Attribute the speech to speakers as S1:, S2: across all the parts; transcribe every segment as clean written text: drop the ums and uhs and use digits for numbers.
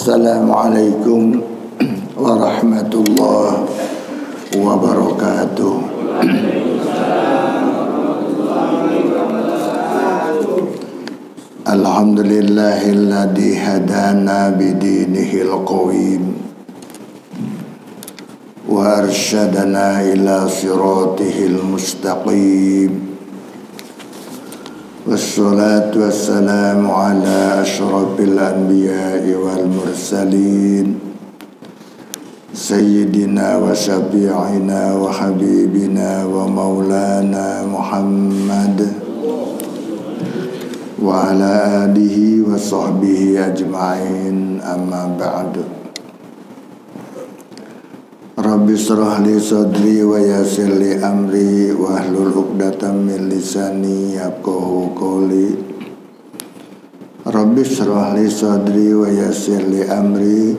S1: Assalamualaikum warahmatullahi wabarakatuh. Alhamdulillahilladzi hadana bidinihil qawim wa arsyadana ila siratihil mustaqim. Wassalatu wassalamu ala asyrafil anbiya'i wal mursalin Sayyidina wa syafi'ina wa habibina wa maulana Muhammad wa ala alihi wa sahbihi ajma'in, amma ba'du. Rabbi shrah li sadri wa yassir li amri wa hlul 'uqdatam min lisani yafqahu qawli. Rabbi shrah li sadri wa yassir li amri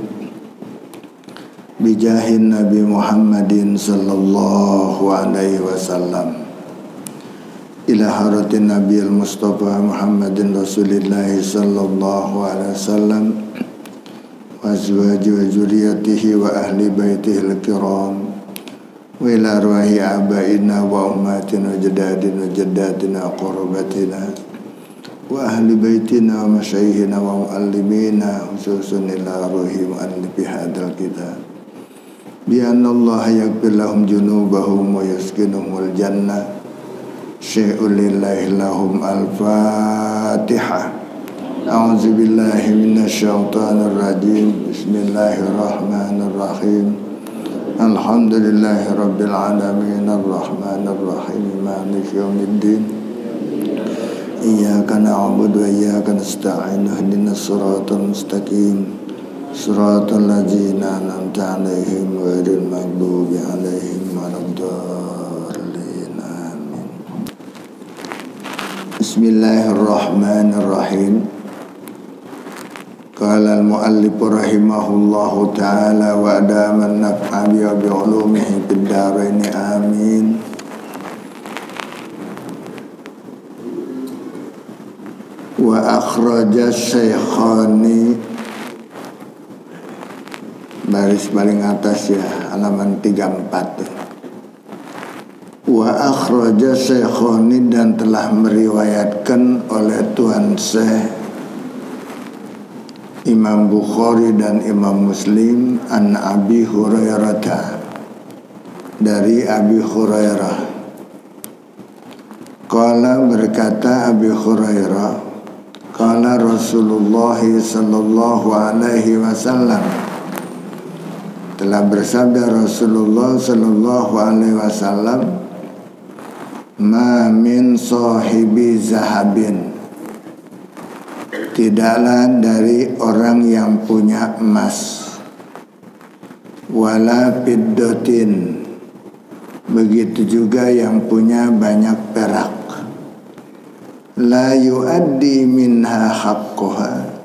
S1: bijahin Nabi Muhammadin sallallahu alaihi wasallam ila haratin Nabiil Mustafa Muhammadin Rasulillahi sallallahu alaihi wasallam wa azwaji wa zuriyatihi wa ahli baitihil kiram wa ila arwahi abaina wa ummatina wa jadadina wa jaddatina wa qurbatina wa ahli baitina wa masyayikhina wa muallimina khususun ila arwahi muallifi hadal kitab bi anna Allah yaghfir lahum junubahum wa yaskinuhumul jannah syai'ul lillahi lahum. Al-Fatihah. A'udzu billahi minasy syaithanir rajim. Bismillahirrahmanirrahim. Alhamdulillahi rabbil alamin arrahmanir rahim maliki yaumiddin. Iyyaka na'budu wa iyyaka nasta'in ihdinas siratal mustaqim. Siratal ladzina an'amta 'alaihim ghairil maghdubi 'alaihim waladdallin. Amin. Bismillahirrahmanirrahim. Qala al-muallif rahimahullahu ta'ala wa adama an-naf'a bi ulumihi fid dharain. Amin. Wa akhraja syaikhani, baris paling atas ya, halaman 34. Wa akhraja syaikhani, dan telah meriwayatkan oleh Tuan Syekh Imam Bukhari dan Imam Muslim an Abi Hurairah, dari Abi Hurairah. Qala, berkata Abi Hurairah, qala Rasulullah sallallahu alaihi wasallam, telah bersabda Rasulullah sallallahu alaihi wasallam, ma min sahibi zahabin, tidaklah dari orang yang punya emas, wala fiddatin, begitu juga yang punya banyak perak, la yuaddi minha haqqaha,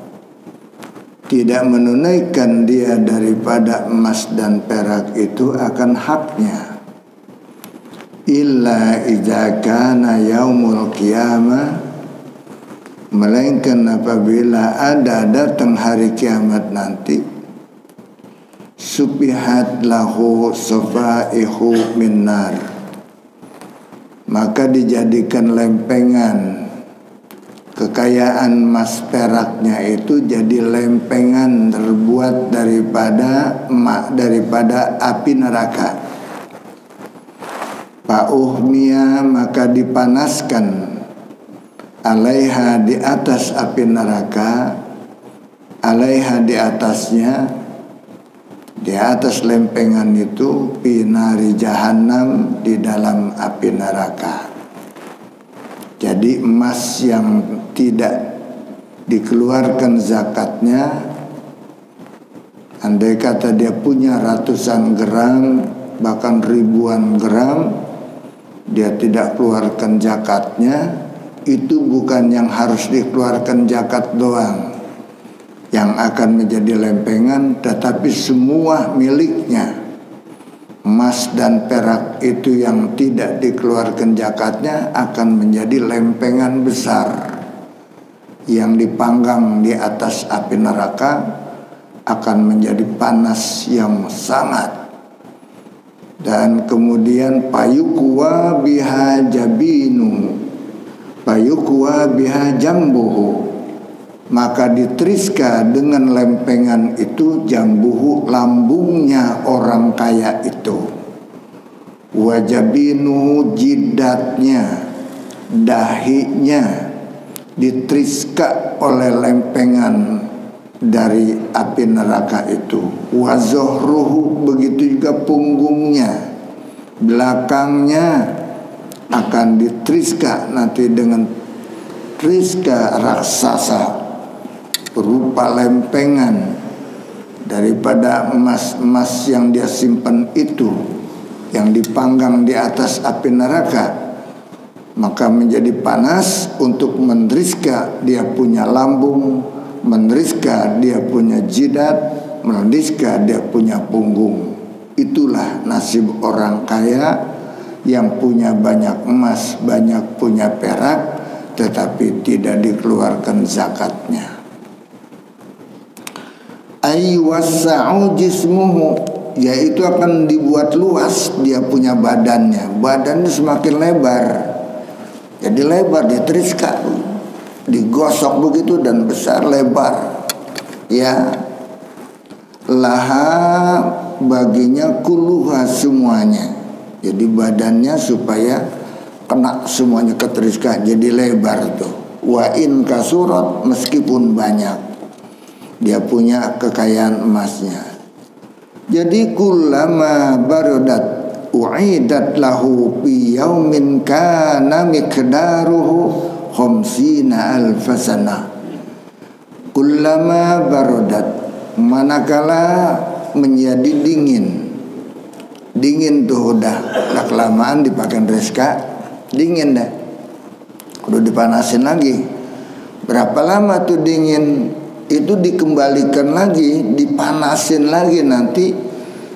S1: tidak menunaikan dia daripada emas dan perak itu akan haknya, illa idza kana yaumul qiyamah, melainkan apabila ada datang hari kiamat nanti, subihat lahu safaihu min nar, maka dijadikan lempengan kekayaan emas peraknya itu jadi lempengan terbuat daripada api neraka. Fa'uhmiya, maka dipanaskan, alaiha, di atas api neraka, alaiha, di atasnya, di atas lempengan itu, pinari jahannam, di dalam api neraka. Jadi emas yang tidak dikeluarkan zakatnya, andai kata dia punya ratusan gram, bahkan ribuan gram, dia tidak keluarkan zakatnya, itu bukan yang harus dikeluarkan zakat doang yang akan menjadi lempengan, tetapi semua miliknya. Emas dan perak itu yang tidak dikeluarkan zakatnya akan menjadi lempengan besar yang dipanggang di atas api neraka, akan menjadi panas yang sangat. Dan kemudian payukwa biha jabinu, payukwa biha jambuhu, maka ditriska dengan lempengan itu jambuhu, lambungnya orang kaya itu, wajabinu, jidatnya, dahinya ditriska oleh lempengan dari api neraka itu, wazohruhu, begitu juga punggungnya, belakangnya akan ditriska nanti dengan triska raksasa berupa lempengan daripada emas-emas yang dia simpan itu, yang dipanggang di atas api neraka. Maka menjadi panas untuk mentriska dia punya lambung, mentriska dia punya jidat, mentriska dia punya punggung. Itulah nasib orang kaya yang punya banyak emas, banyak punya perak, tetapi tidak dikeluarkan zakatnya. Aywasa'u jismuhu, yaitu akan dibuat luas dia punya badannya. Badannya semakin lebar, jadi lebar, ditriska, digosok begitu dan besar lebar. Ya, laha, baginya kuluha, semuanya. Jadi badannya supaya kena semuanya ketriska, jadi lebar tuh. Wa in kasurat, meskipun banyak dia punya kekayaan emasnya. Jadi kullama barodat u'idat lahu fi yaumin kana miqdaruhu khamsina alfasana. Kullama barodat, manakala menjadi dingin. Dingin tuh udah kelamaan dipakai reska, dingin dah, udah dipanasin lagi. Berapa lama tuh dingin, itu dikembalikan lagi, dipanasin lagi nanti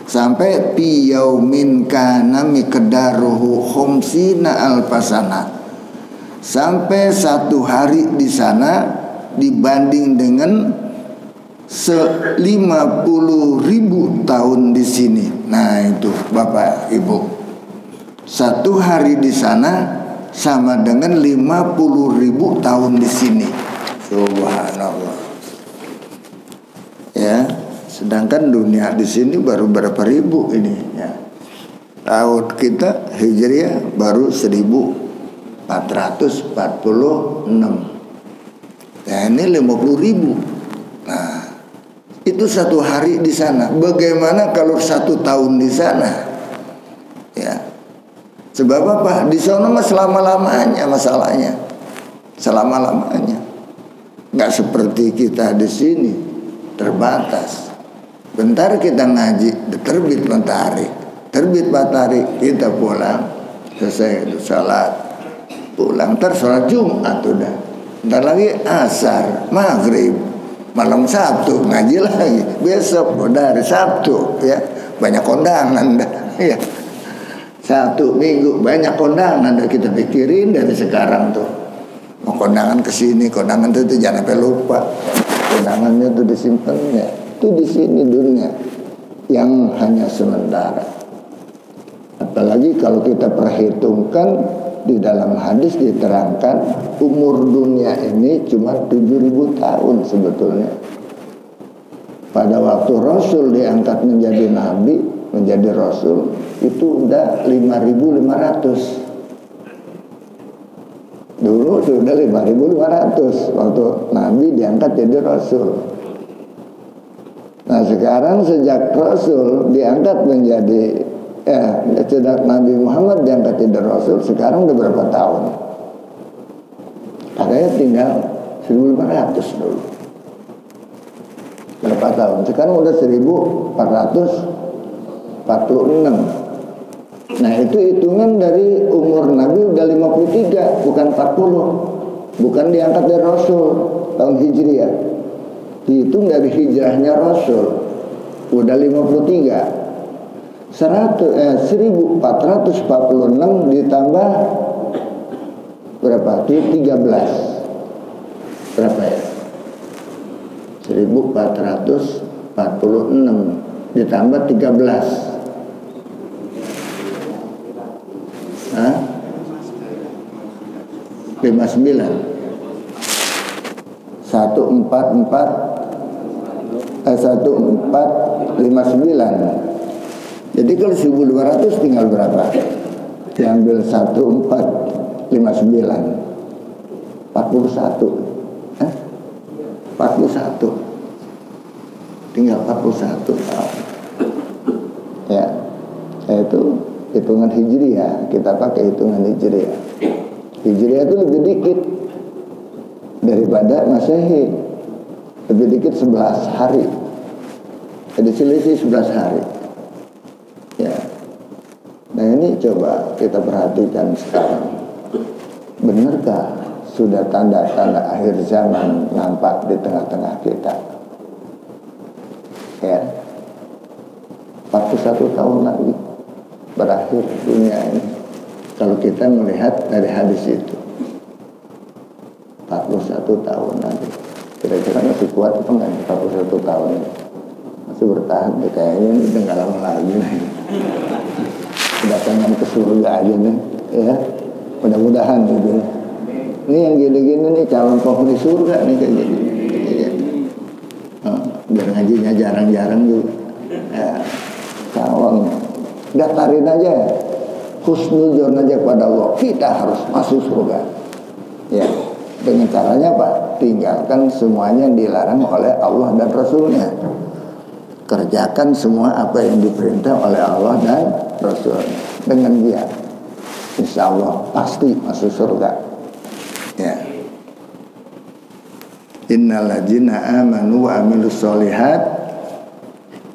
S1: sampai piyaumin kana miqdaruhu khamsina alfasana, sampai satu hari di sana dibanding dengan 50.000 tahun di sini. Nah itu Bapak Ibu, satu hari di sana sama dengan 50.000 tahun di sini. Subhanallah. Ya, sedangkan dunia di sini baru berapa ribu ini ya. Tahun kita Hijriah baru 1446. Ya ini 50.000. Nah, itu satu hari di sana. Bagaimana kalau 1 tahun di sana? Ya. Sebab apa? Di sana mah selama-lamanya masalahnya. Selama-lamanya. Enggak seperti kita di sini, terbatas. Bentar kita ngaji, terbit matahari. Terbit matahari, kita pulang. Selesai itu salat. Pulang, ntar sholat Jumat udah. Ntar lagi asar, maghrib. Malam Sabtu ngaji lagi, besok udah hari Sabtu ya, banyak kondangan dah ya. Sabtu Minggu banyak kondangan dah, kita pikirin dari sekarang tuh. Mau kondangan ke sini, kondangan tuh jangan sampai lupa. Kondangannya tuh disimpannya tuh di sini dunia yang hanya sementara. Apalagi kalau kita perhitungkan di dalam hadis diterangkan umur dunia ini cuma 7.000 tahun sebetulnya. Pada waktu Rasul diangkat menjadi nabi, menjadi Rasul, itu udah 5.500. Dulu sudah 5.500 waktu nabi diangkat jadi Rasul. Nah sekarang sejak Rasul diangkat menjadi sejak Nabi Muhammad diangkat jadi Rasul, sekarang udah berapa tahun? Katanya tinggal 1.500 dulu. Berapa tahun? Sekarang udah 1.446. Nah itu hitungan dari umur Nabi udah 53, bukan 40. Bukan diangkat dari Rasul tahun Hijriah. Dihitung dari hijrahnya Rasul udah 53. 1446 ditambah berapa? Itu 13. Berapa ya? 1446 46 ditambah 13. Hah? 59. 1459. Jadi kalau 1200 tinggal berapa? Diambil 1459. 41. 41. Tinggal 41 tahun. Ya. Itu hitungan Hijriah. Kita pakai hitungan Hijriah. Hijriah itu lebih dikit daripada Masehi. Lebih dikit 11 hari. Jadi selisih 11 hari. Ya. Nah ini coba kita perhatikan sekarang. Benarkah sudah tanda-tanda akhir zaman nampak di tengah-tengah kita? Ya. 41 tahun lagi berakhir dunia ini. Kalau kita melihat dari hadis itu, 41 tahun lagi. Kira-kira masih kuat atau enggak 41 tahun ini? Masih bertahan, kayaknya ini udah gak lama lagi nih. Udah pengen ke surga aja nih, ya. Mudah-mudahan gitu. Ini yang gini-gini nih calon penghuni surga nih kayak gini. Ya. Biar ngajinya jarang-jarang juga. Ya, calon. Daftarin aja, husnuzon aja pada Allah. Kita harus masuk surga. Ya. Dengan caranya apa? Tinggalkan semuanya yang dilarang oleh Allah dan Rasulnya. Kerjakan semua apa yang diperintah oleh Allah dan Rasulnya. Dengan dia, insya Allah pasti masuk surga. Ya. Innal ladzina amanu wa amilus solihat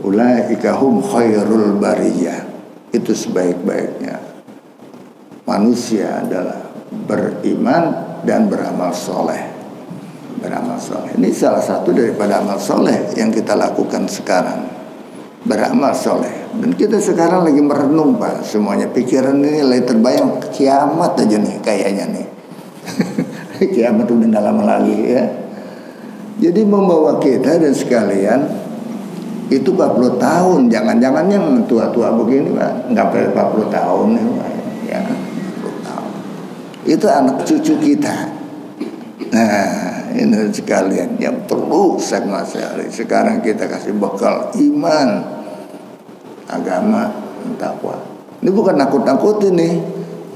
S1: ulaika hum khairul bariyah. Itu sebaik-baiknya manusia adalah beriman dan beramal soleh. Beramal soleh. Ini salah satu daripada amal soleh yang kita lakukan sekarang. Beramal soleh. Dan kita sekarang lagi merenung Pak. Semuanya pikiran ini lagi terbayang kiamat aja nih kayaknya nih. Kiamat udah gak lama lagi ya. Jadi membawa kita dan sekalian itu 40 tahun. Jangan-jangan yang tua-tua begini Pak, nggak 40 tahun ya. 40 tahun. Itu anak cucu kita. Nah, ini sekalian yang perlu sekarang kita kasih bekal iman, agama, takwa. Ini bukan nakut-nakutin nih.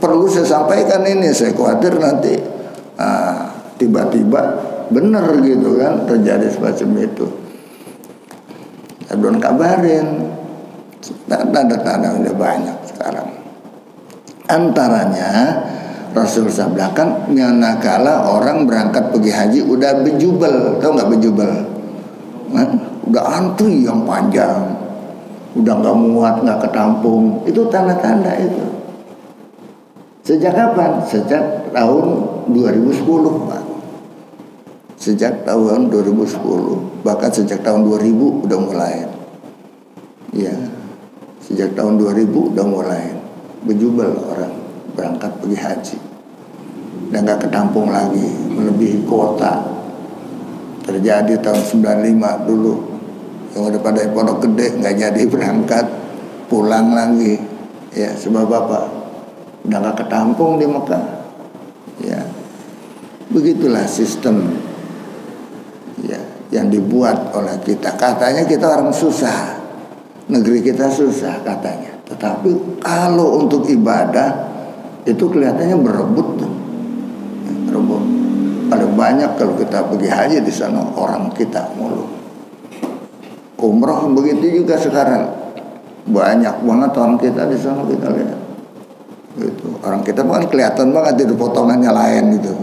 S1: Perlu saya sampaikan ini. Saya khawatir nanti tiba-tiba benar gitu kan terjadi semacam itu. Saya belum kabarin. Tanda-tanda udah banyak sekarang. Antaranya Rasul sabdakan, manakala orang berangkat pergi haji udah bejubel, tahu nggak bejubel? Nah, udah antri yang panjang, udah nggak muat, nggak ketampung. Itu tanda-tanda itu. Sejak kapan? Sejak tahun 2010 Pak. Sejak tahun 2010, bahkan sejak tahun 2000 udah mulai. Ya, sejak tahun 2000 udah mulai bejubel orang berangkat pergi haji dan gak ketampung lagi, melebihi kuota. Terjadi tahun 95 dulu, yang udah pada Pondok Gede gak jadi berangkat, pulang lagi. Ya, sebab apa? Udah gak ketampung di Mekah. Ya, begitulah sistem ya yang dibuat oleh kita. Katanya kita orang susah, negeri kita susah katanya. Tetapi kalau untuk ibadah itu kelihatannya berebut tuh. Berebut. Paling banyak kalau kita pergi haji di sana orang kita mulu. Umroh begitu juga sekarang. Banyak banget orang kita di sana kita lihat. Gitu. Orang kita bukan kelihatan banget itu potongannya lain gitu.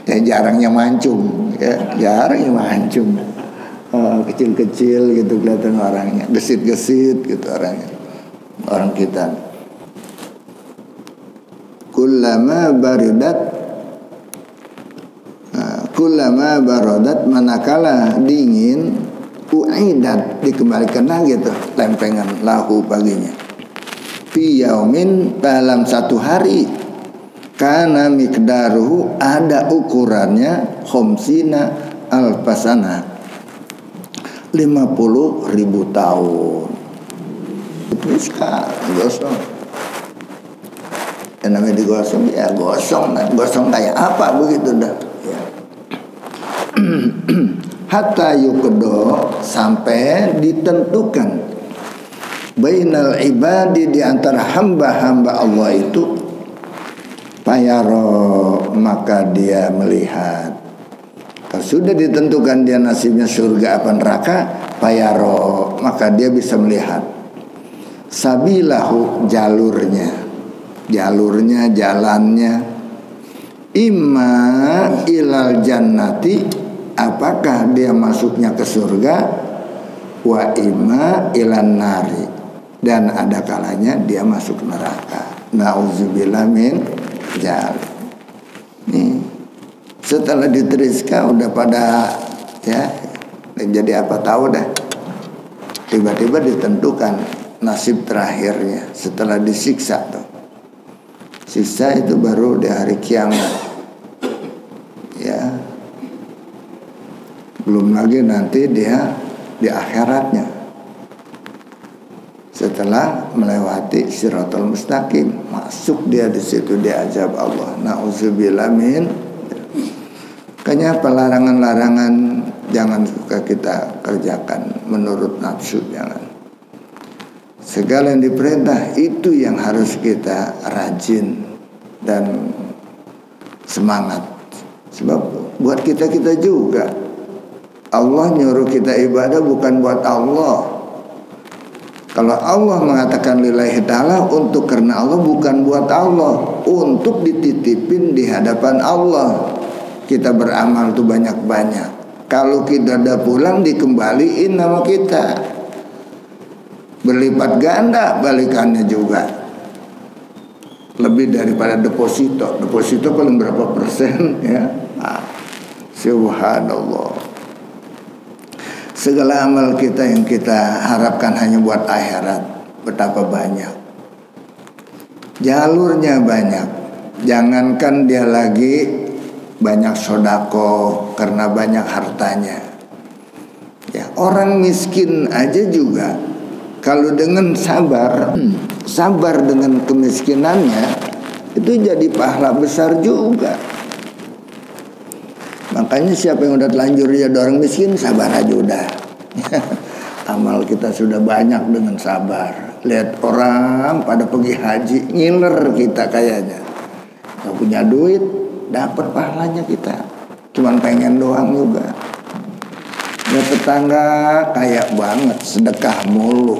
S1: Ya jarangnya mancung, ya jarangnya mancung. Kecil-kecil gitu kelihatan orangnya, gesit-gesit gitu orangnya. Orang kita. Kullama baradat manakala dingin uidat dikembalikan lagi tuh lempengan lahu baginya fi yaumin dalam satu hari kana miqdaruhu ada ukurannya khamsina alfasana 50.000 tahun. Terus gosong. Yang namanya digosong ya gosong. Gosong kayak apa begitu dah ya. Hatta yuqdo, sampai ditentukan bainal ibadi, di antara hamba-hamba Allah itu, payaro, maka dia melihat. Kalau sudah ditentukan dia nasibnya surga apa neraka, payaro, maka dia bisa melihat sabilahu, jalannya, imma ilal jannati, apakah dia masuknya ke surga, wa imma ilan nari, dan ada kalanya dia masuk neraka. Nauzubillah min dzalik. Nih, setelah diteruskan udah pada ya, jadi apa tahu dah. Tiba-tiba ditentukan nasib terakhirnya setelah disiksa tuh. Siksa itu baru di hari kiamat. Ya. Belum lagi nanti dia di akhiratnya setelah melewati Shiratal Mustaqim, masuk dia di situ diazab Allah. Nauzubillah min. Makanya pelarangan-larangan jangan suka kita kerjakan menurut nafsu, jangan. Segala yang diperintah itu yang harus kita rajin dan semangat. Sebab buat kita juga, Allah nyuruh kita ibadah bukan buat Allah. Kalau Allah mengatakan lillahi ta'ala, untuk karena Allah, bukan buat Allah, untuk dititipin di hadapan Allah. Kita beramal tuh banyak-banyak. Kalau kita udah pulang dikembaliin nama kita, berlipat ganda balikannya juga, lebih daripada deposito. Deposito paling berapa persen ya. Subhanallah. Segala amal kita yang kita harapkan hanya buat akhirat, betapa banyak. Jalurnya banyak. Jangankan dia lagi banyak sodako karena banyak hartanya. Ya, orang miskin aja juga kalau dengan sabar dengan kemiskinannya, itu jadi pahala besar juga. Makanya siapa yang udah telanjur jadi orang miskin, sabar aja udah. Amal kita sudah banyak dengan sabar. Lihat orang pada pergi haji, ngiler kita kayaknya. Gak punya duit, dapat pahalanya kita. Cuman pengen doang juga. Lihat tetangga kayak banget, sedekah mulu.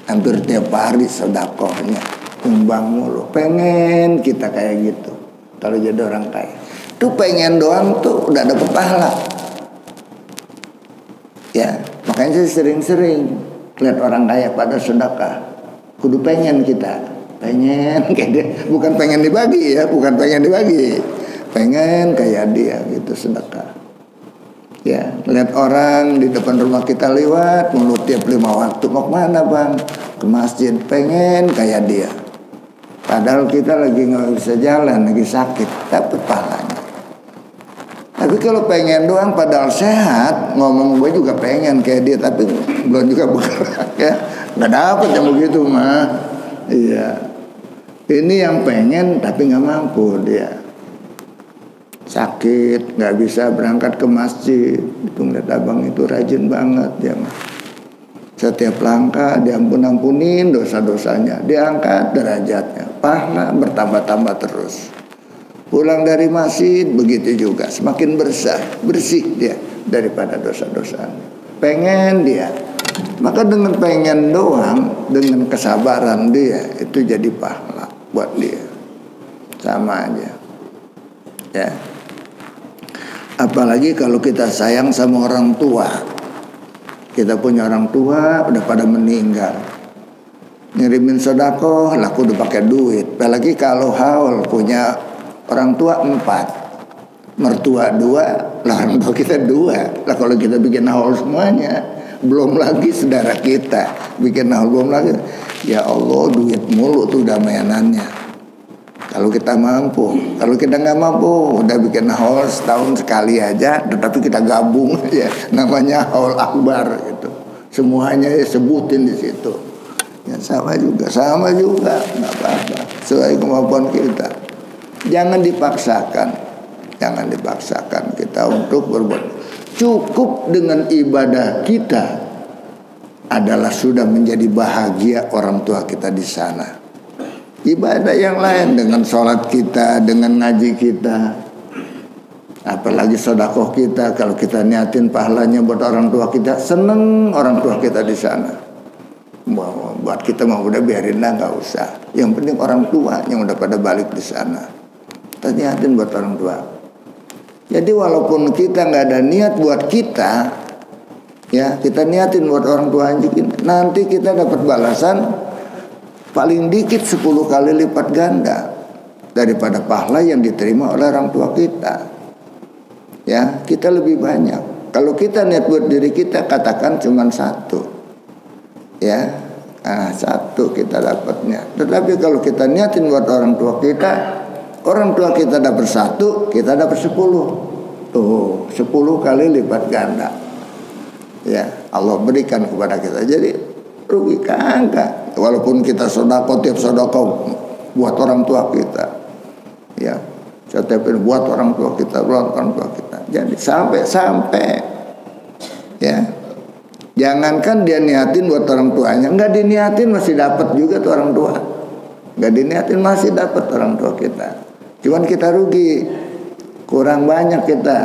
S1: Hampir tiap hari sedekahnya, tumbang mulu. Pengen kita kayak gitu kalau jadi orang kaya. Tuh pengen doang tuh udah dapet pahala. Ya, makanya saya sering-sering lihat orang kaya pada sedekah. Kudu pengen kita, pengen kayak dia. Bukan pengen dibagi ya, bukan pengen dibagi. Pengen kayak dia gitu sedekah. Ya, lihat orang di depan rumah kita lewat mulu tiap 5 waktu, mau kemana bang? Ke masjid, pengen kayak dia. Padahal kita lagi nggak bisa jalan, lagi sakit, dapat pahalanya. Tapi kalau pengen doang padahal sehat, ngomong gue juga pengen kayak dia, tapi belum juga bergerak ya, nggak dapet yang begitu mah. Iya, ini yang pengen tapi nggak mampu dia, sakit nggak bisa berangkat ke masjid. Itu ngeliat abang itu rajin banget dia mah. Setiap langkah diampun-ampunin dosa-dosanya, diangkat derajatnya, pahala bertambah-tambah terus. Pulang dari masjid begitu juga, semakin bersih dia daripada dosa-dosanya. Pengen dia, maka dengan pengen doang, dengan kesabaran dia, itu jadi pahala buat dia. Sama aja ya. Apalagi kalau kita sayang sama orang tua. Kita punya orang tua udah pada meninggal, ngirimin sedekah laku udah pakai duit. Apalagi kalau haul punya orang tua 4, mertua 2, lah orang tua kita 2. Lah kalau kita bikin haul semuanya, belum lagi saudara kita bikin haul, belum lagi. Ya Allah, duit mulu tuh udah mainannya. Kalau kita mampu, kalau kita nggak mampu, udah bikin haul setahun sekali aja, tetapi kita gabung ya, namanya haul akbar gitu. Semuanya ya sebutin di situ. Ya sama juga, nggak apa-apa. Sesuai kemampuan kita. Jangan dipaksakan kita untuk berbuat. Cukup dengan ibadah kita adalah sudah menjadi bahagia orang tua kita di sana. Ibadah yang lain dengan sholat kita, dengan ngaji kita, apalagi sedekah kita, kalau kita niatin pahalanya buat orang tua kita, seneng orang tua kita di sana. Buat kita mau udah biarin lah, nggak usah. Yang penting orang tua yang udah pada balik di sana, kita niatin buat orang tua. Jadi walaupun kita nggak ada niat buat kita, ya kita niatin buat orang tua nanti kita dapat balasan paling dikit 10 kali lipat ganda daripada pahala yang diterima oleh orang tua kita. Ya, kita lebih banyak. Kalau kita niat buat diri kita, katakan cuma 1. Ya, 1 kita dapatnya. Tetapi kalau kita niatin buat orang tua kita dapat 1, kita dapat 10. Tuh, 10 kali lipat ganda. Ya, Allah berikan kepada kita. Jadi rugi kagak. Walaupun kita sedekah, tiap sedekah buat orang tua kita, ya setiap buat orang tua kita. Jadi sampai ya, jangankan dia niatin buat orang tuanya, nggak diniatin masih dapat juga tuh orang tua, nggak diniatin masih dapat orang tua kita. Cuman kita rugi, kurang banyak kita,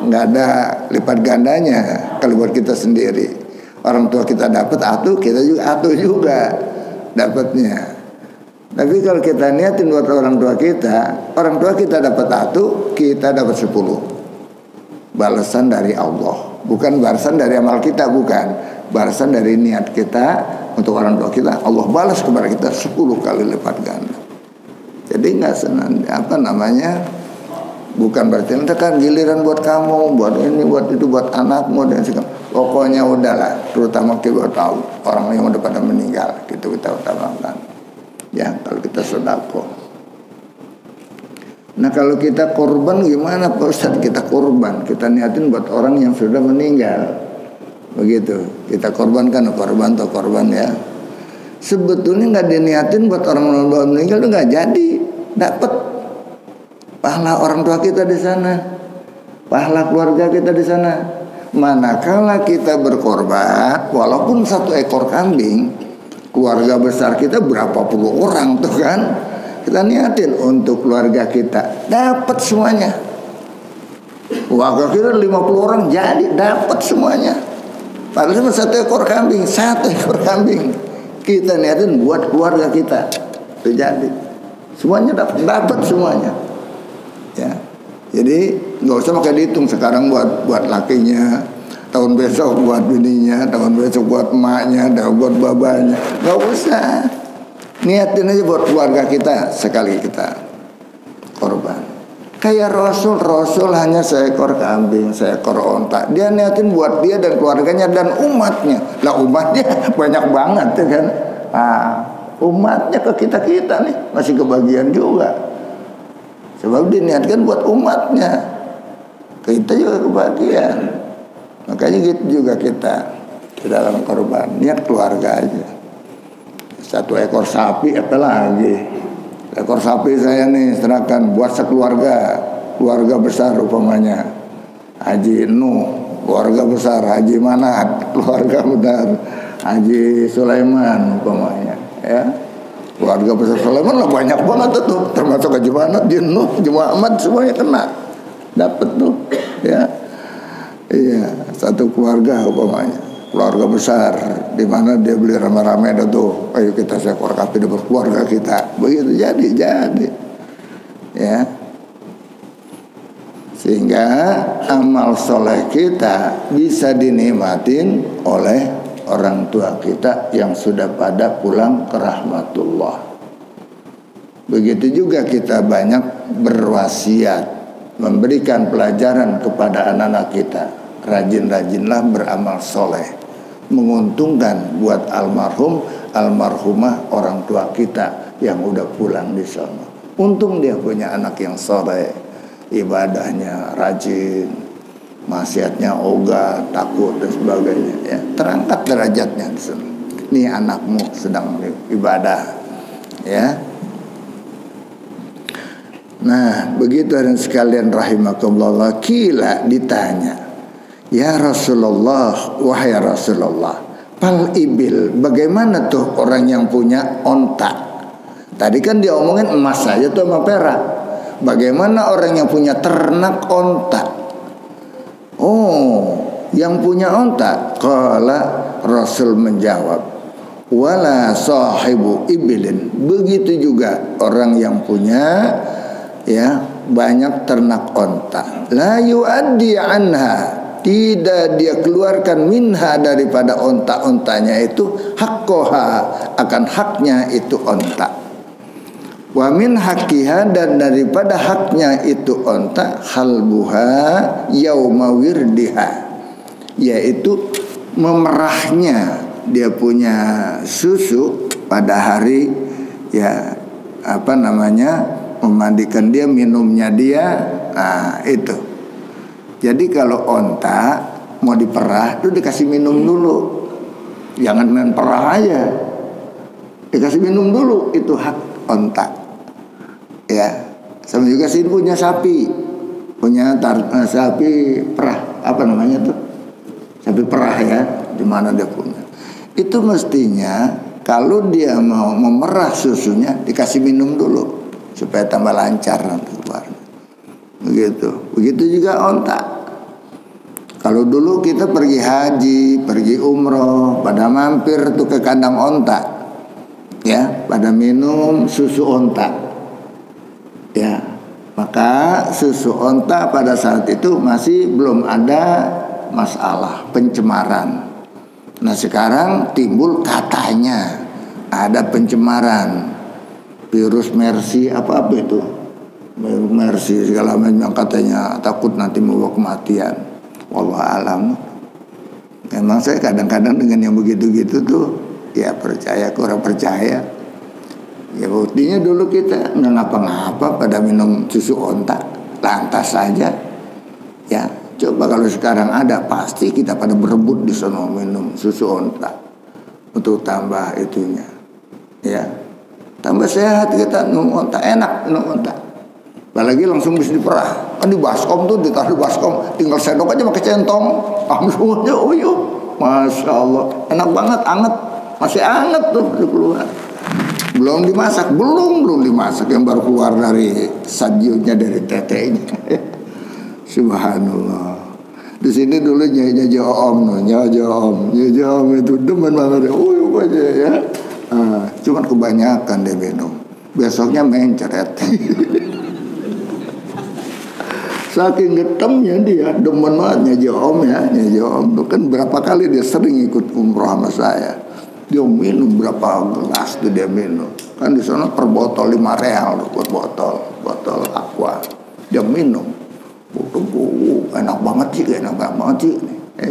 S1: nggak ada lipat gandanya kalau buat kita sendiri. Orang tua kita dapat kita juga dapatnya. Tapi kalau kita niatin buat orang tua kita dapat 1, kita dapat 10. Balasan dari Allah, bukan balasan dari amal kita, bukan. Balasan dari niat kita untuk orang tua kita, Allah balas kepada kita 10 kali lipat ganda. Jadi nggak senang, bukan berarti nanti kan giliran buat kamu, buat ini, buat itu, buat anakmu dan segala. Pokoknya udahlah, terutama kita tahu orang yang udah pada meninggal, gitu kita utamakan. Ya, kalau kita sedekah. Nah, kalau kita korban gimana Pak Ustaz? Kita korban, kita niatin buat orang yang sudah meninggal. Begitu, kita korban ya. Sebetulnya nggak diniatin buat orang yang baru meninggal itu nggak jadi dapat pahala orang tua kita di sana, pahala keluarga kita di sana. Manakala kita berkorban, walaupun 1 ekor kambing, keluarga besar kita berapa puluh orang tuh kan, kita niatin untuk keluarga kita, dapat semuanya. Keluarga kita 50 orang jadi dapat semuanya. Padahal cuma 1 ekor kambing, kita niatin buat keluarga kita, itu jadi semuanya dapat semuanya. Ya. Jadi nggak usah pakai dihitung, sekarang buat lakinya, tahun besok buat bininya, tahun besok buat emaknya, dan buat babanya. Nggak usah, niatin aja buat keluarga kita sekali kita korban. Kayak Rasul hanya 1 ekor kambing, 1 ekor onta. Dia niatin buat dia dan keluarganya dan umatnya. Lah umatnya banyak banget ya kan. Umatnya ke kita nih masih kebagian juga. Sebab diniatkan buat umatnya, kita juga kebagian. Makanya gitu juga kita di dalam korban, niat keluarga aja. 1 ekor sapi apalagi, 1 ekor sapi saya nih serahkan buat keluarga besar umpamanya Haji Nuh, keluarga besar Haji Manat, keluarga besar Haji Sulaiman umpamanya, ya. Keluarga besar Sulaiman lah banyak banget tuh, termasuk Haji Manat, Nuh, Haji Muhammad, semuanya kena dapat tuh, ya. Iya, 1 keluarga umpamanya, keluarga besar, di mana dia beli rame-rame dah tuh, ayo kita seekor kambing dapat keluarga kita, begitu jadi, ya. Sehingga amal soleh kita bisa dinikmatin oleh orang tua kita yang sudah pada pulang ke rahmatullah. Begitu juga kita banyak berwasiat, memberikan pelajaran kepada anak-anak kita. Rajin-rajinlah beramal soleh, menguntungkan buat almarhum, almarhumah orang tua kita yang udah pulang di sana. Untung dia punya anak yang soleh, ibadahnya rajin, maksiatnya ogah, takut dan sebagainya. Ya, terangkat derajatnya di sana. Nih anakmu sedang ibadah, ya. Nah, begitu dan sekalian rahimakumullah, kila ditanya, ya Rasulullah, wahai Rasulullah, pal ibil, bagaimana tuh orang yang punya onta? Tadi kan dia omongin emas saja tuh sama perak. Bagaimana orang yang punya ternak onta? Oh, yang punya onta? Qala, Rasul menjawab, wala sahibu ibilin. Begitu juga orang yang punya ya banyak ternak onta, la yuaddi anha, tidak dia keluarkan minha daripada onta-ontanya itu haqqoha, akan haknya itu onta. Wa min haqqiha, dan daripada haknya itu onta, halbuha yauma wirdiha, yaitu memerahnya, dia punya susu pada hari ya apa namanya, memandikan dia, minumnya dia. Nah itu. Jadi kalau onta mau diperah itu dikasih minum dulu, jangan main perah aja, dikasih minum dulu, itu hak onta. Ya, sama juga sih punya sapi, punya sapi perah, apa namanya tuh, sapi perah ya, di mana dia punya. Itu mestinya kalau dia mau memerah susunya dikasih minum dulu supaya tambah lancar nanti keluar. Begitu juga onta. Kalau dulu kita pergi haji, pergi umroh, pada mampir tuh ke kandang onta, ya, pada minum susu onta. Ya, maka susu onta pada saat itu masih belum ada masalah pencemaran. Nah sekarang timbul katanya ada pencemaran, virus mercy apa itu, mercy segala macam, katanya takut nanti membawa kematian. Wallahualam. Memang saya kadang-kadang dengan yang begitu-gitu tuh ya percaya kurang percaya. Ya buktinya dulu kita nggak ngapa-ngapa pada minum susu onta, lantas saja. Ya coba kalau sekarang ada, pasti kita pada berebut di sana minum susu onta untuk tambah itunya, ya tambah sehat kita. Minum onta enak, minum onta. Apalagi langsung bisa diperah. Kan di baskom tuh, ditaruh di baskom, tinggal sendok aja pakai centong, langsung aja, masya Allah, enak banget, anget, masih anget tuh keluar. Belum dimasak, belum dimasak, yang baru keluar dari sajunya, dari tetenya. Subhanallah. Di sini dulu nyanyi om itu demen banget ya. Cuman kebanyakan dia minum, besoknya mencret. Saking getemnya dia, demen banget nyanyi om ya, nyanyi om. Kan berapa kali dia sering ikut umroh sama saya. Dia minum berapa gelas tuh dia minum. Kan di sana per botol 5 real buat botol aqua. Dia minum. Enak banget sih.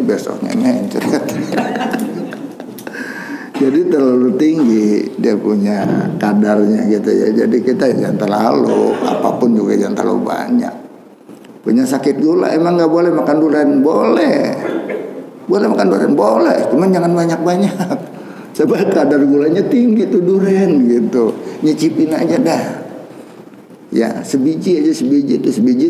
S1: Besoknya ngencer. Jadi terlalu tinggi dia punya kadarnya gitu ya. Jadi kita jangan terlalu, apapun juga jangan terlalu banyak. Punya sakit gula emang nggak boleh makan durian? Boleh makan durian, boleh, cuman jangan banyak-banyak. Sebab kadar gulanya tinggi tuh durian gitu. Nyicipin aja dah. Ya, sebiji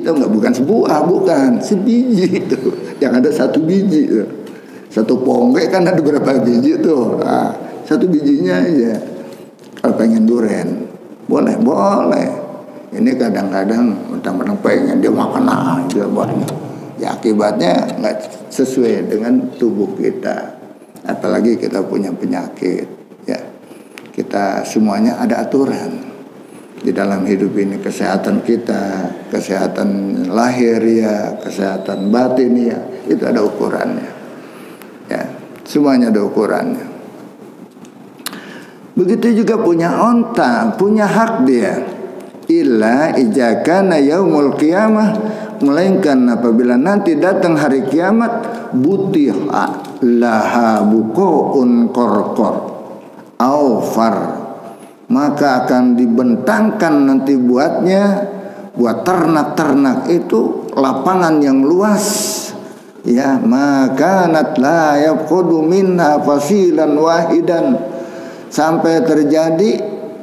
S1: tau nggak? Bukan sebuah, bukan sebiji itu. Yang ada 1 biji tuh. 1 ponggek kan ada berapa biji tuh. Nah, 1 bijinya aja. Kalau pengen durian, boleh. Ini kadang-kadang mentang-mentang pengen dia makan aja banyak. Ya akibatnya nggak sesuai dengan tubuh kita. Apalagi kita punya penyakit, ya. Kita semuanya ada aturan di dalam hidup ini, kesehatan kita, kesehatan lahir ya, kesehatan batin ya, itu ada ukurannya. Ya, semuanya ada ukurannya. Begitu juga punya onta, punya hak dia. Illa ijakana yaumul qiyamah, melainkan apabila nanti datang hari kiamat, butiha laha bukoun korkor aufar maka akan dibentangkan nanti buatnya, buat ternak-ternak itu lapangan yang luas. Ya, maka la yaqdu minha fasilan wahidan, sampai terjadi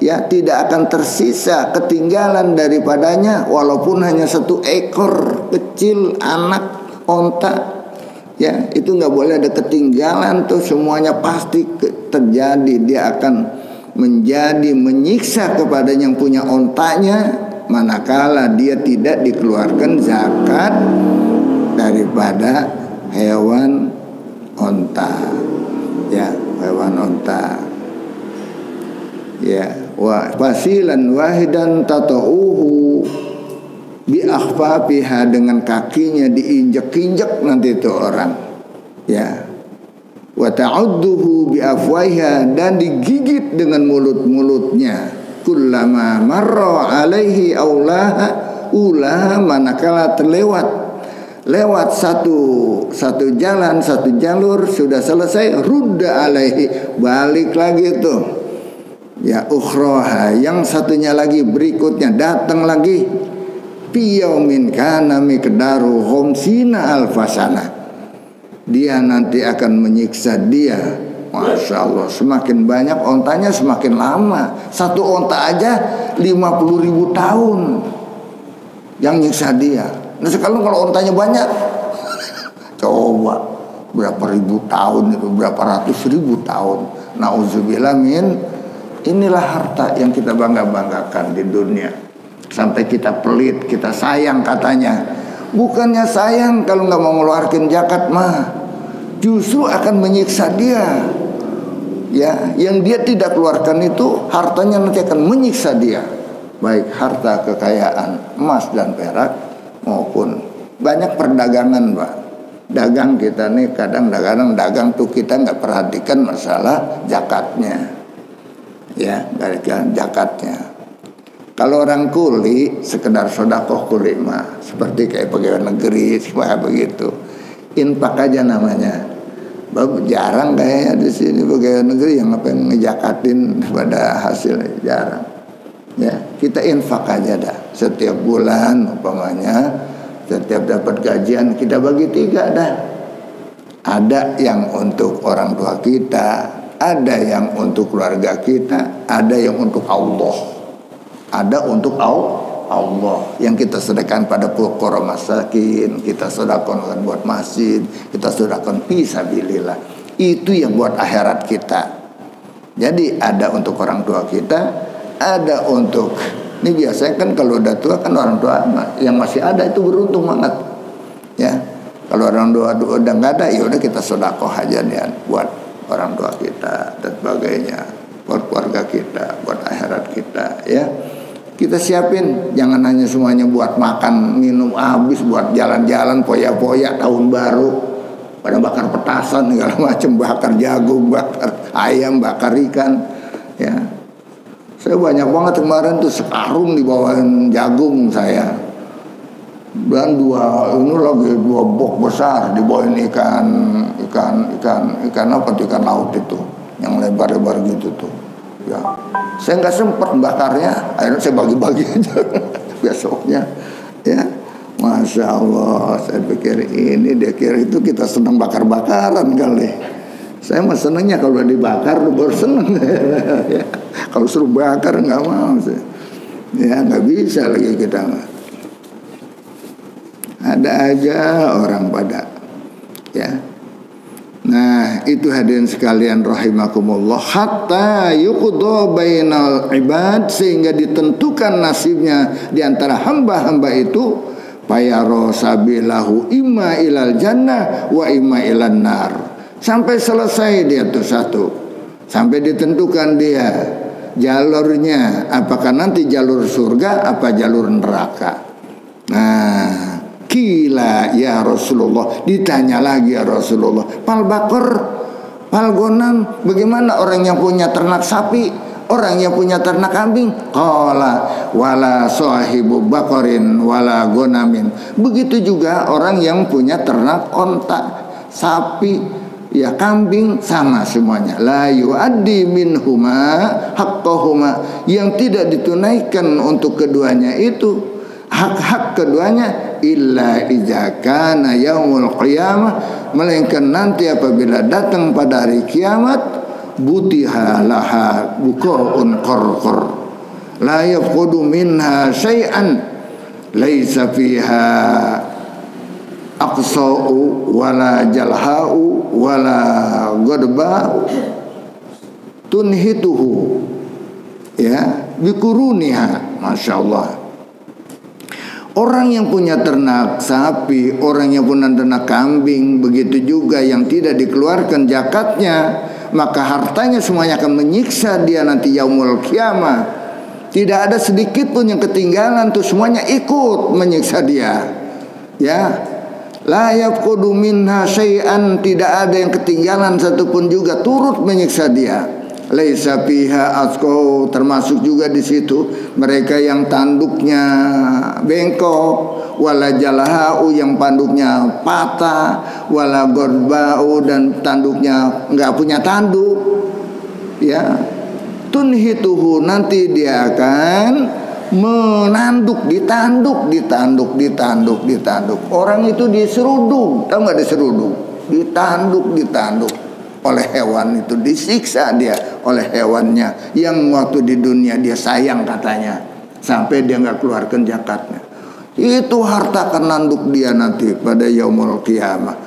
S1: ya tidak akan tersisa ketinggalan daripadanya walaupun hanya satu ekor kecil anak onta. Ya, itu nggak boleh ada ketinggalan tuh, semuanya pasti terjadi. Dia akan menjadi menyiksa kepada yang punya ontanya manakala dia tidak dikeluarkan zakat daripada hewan onta. Ya, hewan onta. Ya, wa fasilan wahidan tatauhu bi akhfafiha, dengan kakinya diinjek-injek nanti itu orang. Ya. Wa ta'udduhu bi afwaiha, dan digigit dengan mulut-mulutnya. Kullama marra alaihi ulaha, manakala lewat satu jalan, satu jalur sudah selesai, rudda alaihi, balik lagi tuh. Ya, ukhraha, yang satunya lagi berikutnya datang lagi. Piyaumin kana miqdaru khamsina alfasana, dia nanti akan menyiksa dia. Masya Allah, semakin banyak ontanya semakin lama. Satu onta aja 50.000 tahun yang nyiksa dia. Nah sekarang kalau ontanya banyak, coba berapa ribu tahun itu, berapa ratus ribu tahun. Nauzubillah min. Inilah harta yang kita bangga-banggakan di dunia. Sampai kita pelit, kita sayang katanya. Bukannya sayang kalau nggak mau ngeluarkan zakat mah, justru akan menyiksa dia. Ya, yang dia tidak keluarkan itu hartanya nanti akan menyiksa dia. Baik harta kekayaan emas dan perak maupun banyak perdagangan, Pak. Dagang kita nih kadang-kadang dagang tuh kita nggak perhatikan masalah zakatnya. Ya, berikan zakatnya. Kalau orang kuli sekedar sedekah kuli mah seperti kayak pegawai negeri supaya begitu. Infak aja namanya. Jarang kayaknya di sini pegawai negeri yang ngapain ngejakatin pada hasilnya, jarang. Ya, kita infak aja dah. Setiap bulan umpamanya setiap dapat gajian kita bagi 3 dah. Ada yang untuk orang tua kita, ada yang untuk keluarga kita, ada yang untuk Allah. Ada untuk Allah yang kita sedekahkan pada fuqara masakin, kita sedekahkan buat masjid, kita sedekahkan fisabilillah. Itu yang buat akhirat kita. Jadi ada untuk orang tua kita, ada untuk, ini biasanya kan kalau udah tua kan orang tua yang masih ada itu beruntung banget. Ya. Kalau orang tua udah nggak ada, ya udah kita sedekah aja nih buat orang tua kita dan sebagainya, buat keluarga kita, buat akhirat kita, ya. Kita siapin, jangan hanya semuanya buat makan, minum habis, buat jalan-jalan, poya-poya tahun baru, pada bakar petasan segala macam, bakar jagung, bakar ayam, bakar ikan, ya. Saya banyak banget kemarin tuh sekarung dibawain jagung saya. Dan ini lagi 2 box besar dibawain ikan apa tuh, ikan laut itu yang lebar-lebar gitu tuh. Ya, saya nggak sempat bakarnya, akhirnya saya bagi-bagi aja besoknya. Ya, Masya Allah, saya pikir ini dia kira itu kita senang bakar-bakaran kali. Saya mah senangnya kalau dibakar baru senang. Ya, kalau suruh bakar nggak mau saya. Ya nggak bisa lagi kita mah. Ada aja orang pada, ya. Nah itu hadirin sekalian rahimakumullah, hatta yuqda bainal ibad, sehingga ditentukan nasibnya di antara hamba-hamba itu, fayaro sabilahu imma ilal jannah wa imma ilan nar, sampai selesai dia tuh satu, sampai ditentukan dia jalurnya apakah nanti jalur surga apa jalur neraka. Nah, kila ya Rasulullah, ditanya lagi ya Rasulullah, pal bakor, pal gonam, bagaimana orang yang punya ternak sapi, orang yang punya ternak kambing? Qala wala sahibu bakorin wala gonamin. Begitu juga orang yang punya ternak onta, sapi, ya kambing sama semuanya. La yuaddi minhuma haqqahuma, yang tidak ditunaikan untuk keduanya itu hak-hak keduanya illa idza kana yaumul qiyamah, melainkan nanti apabila datang pada hari kiamat, butiha laha buqa'un qarqar la yafqudu minha syai'an laisa fiha aqsa'u wala jalha'u wala ghadba'u tunhituhu ya bikuruniha. Masya Allah. Orang yang punya ternak sapi, orang yang punya ternak kambing, begitu juga yang tidak dikeluarkan zakatnya, maka hartanya semuanya akan menyiksa dia nanti yaumul qiyamah. Tidak ada sedikit pun yang ketinggalan, tuh semuanya ikut menyiksa dia. Ya, la yafqudu minha syai'an, tidak ada yang ketinggalan satupun juga, turut menyiksa dia. Laisa fiha asqau, termasuk juga di situ mereka yang tanduknya bengkok, wala jalha'u, yang tanduknya patah, wala ghadba'u, dan tanduknya enggak punya tanduk. Ya, tunhituhu, nanti dia akan menanduk, ditanduk. Orang itu diseruduk, tahu nggak diseruduk? Ditanduk oleh hewan itu, disiksa dia oleh hewannya yang waktu di dunia dia sayang katanya, sampai dia nggak keluarkan zakatnya. Itu harta akan nanduk dia nanti pada yaumul qiyamah.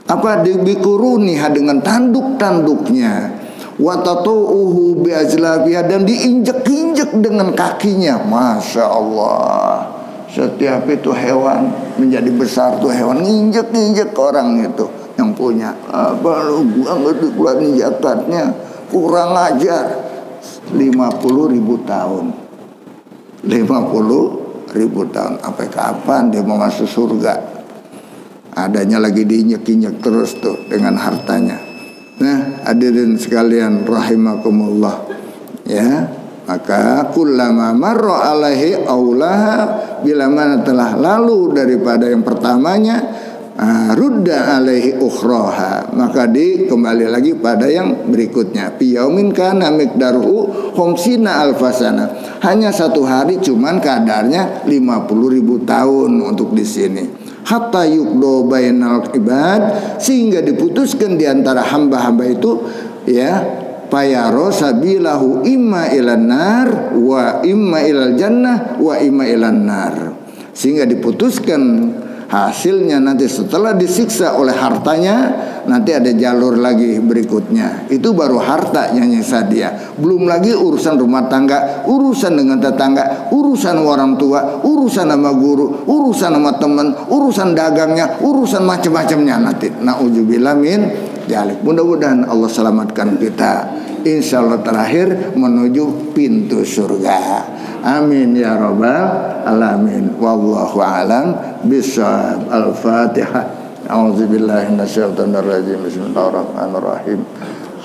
S1: Apa dibikuruniha, dengan tanduknya, watatu'uhu biazlabiha, dan diinjek-injek dengan kakinya. Masya Allah. Setiap itu hewan menjadi besar tuh hewan nginjek-injek orang itu yang punya. Apa lu gua nggak dikeluarin zakatnya, kurang ajar. 50.000 tahun. 50.000 tahun. Sampai kapan dia mau masuk surga? Adanya lagi diinjek-injek terus tuh dengan hartanya. Nah, hadirin sekalian rahimakumullah, ya, maka kullama marra alaihi aulaha, bila mana telah lalu daripada yang pertamanya, rudda alaihi ukhraha, maka dikembali lagi pada yang berikutnya. Fi yaumin kana miqdaruhu khamsina alfasana, hanya satu hari cuman kadarnya 50.000 tahun untuk di sini. Hatta yukdo bainal ibad, sehingga diputuskan di antara hamba-hamba itu, ya, fayaro sabilahu imma ilan nar wa imma ilal jannah wa imma ilan nar, sehingga diputuskan hasilnya nanti setelah disiksa oleh hartanya, nanti ada jalur lagi berikutnya. Itu baru harta yang nyiksa dia. Belum lagi urusan rumah tangga, urusan dengan tetangga, urusan orang tua, urusan sama guru, urusan sama teman, urusan dagangnya, urusan macam-macamnya nanti. Na'udzubillah min dzalik. Mudah-mudahan Allah selamatkan kita, insya Allah terakhir menuju pintu surga. Amin ya rabbal alamin. Wallahu alam bishawab. Al-Fatihah. A'udzubillahi minasyaitonir rajim. Bismillahirrahmanirrahim.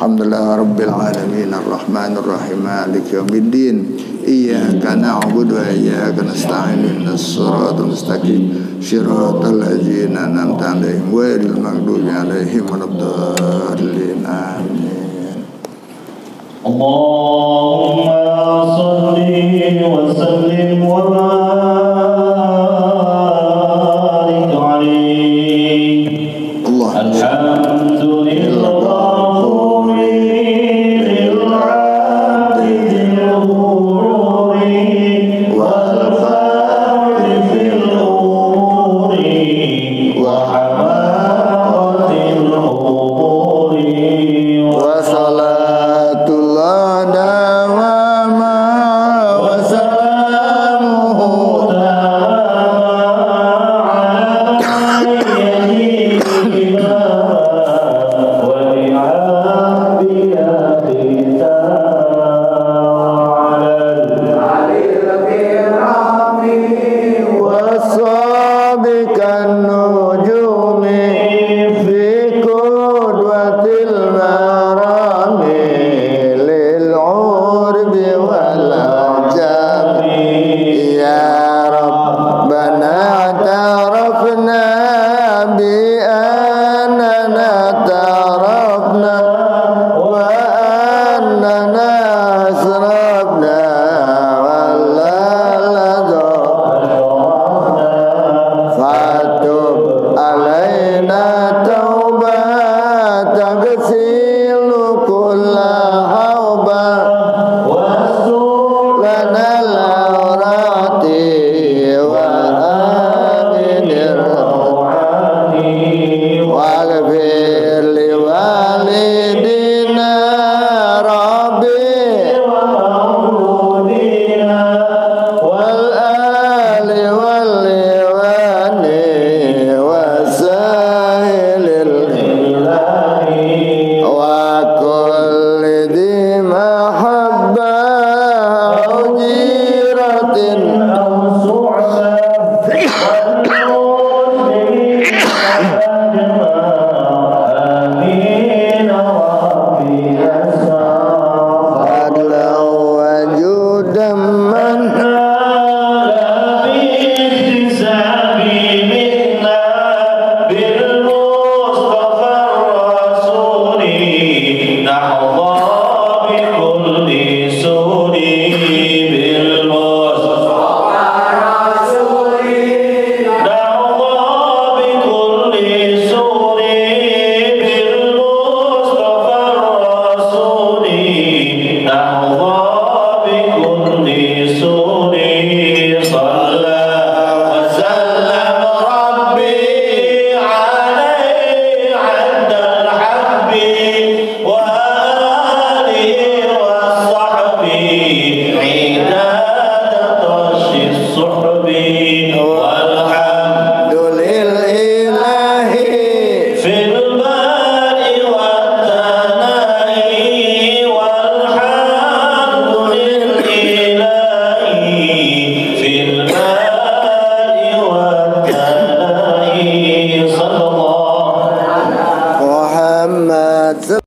S1: Alhamdulillah rabbil alamin arrahmanir rahim maliki yaumiddin. Iyyaka na'budu wa iyyaka nasta'in. Ihdinas siratal mustaqim. Shiratal ladzina an'amta 'alaihim ghairil maghdubi 'alaihim waladdallin. Amin.
S2: Allahumma salli wa sallim wa barik alaihi. Alhamdulillah.
S1: Wa salatullah
S2: آمين ربي أسمع
S1: فضلا وجودا من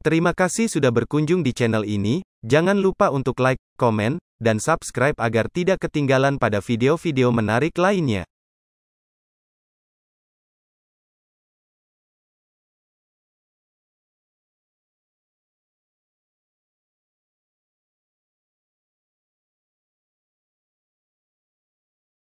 S3: Terima kasih sudah berkunjung di channel ini. Jangan lupa untuk like, komen, dan subscribe agar tidak ketinggalan pada video-video menarik lainnya.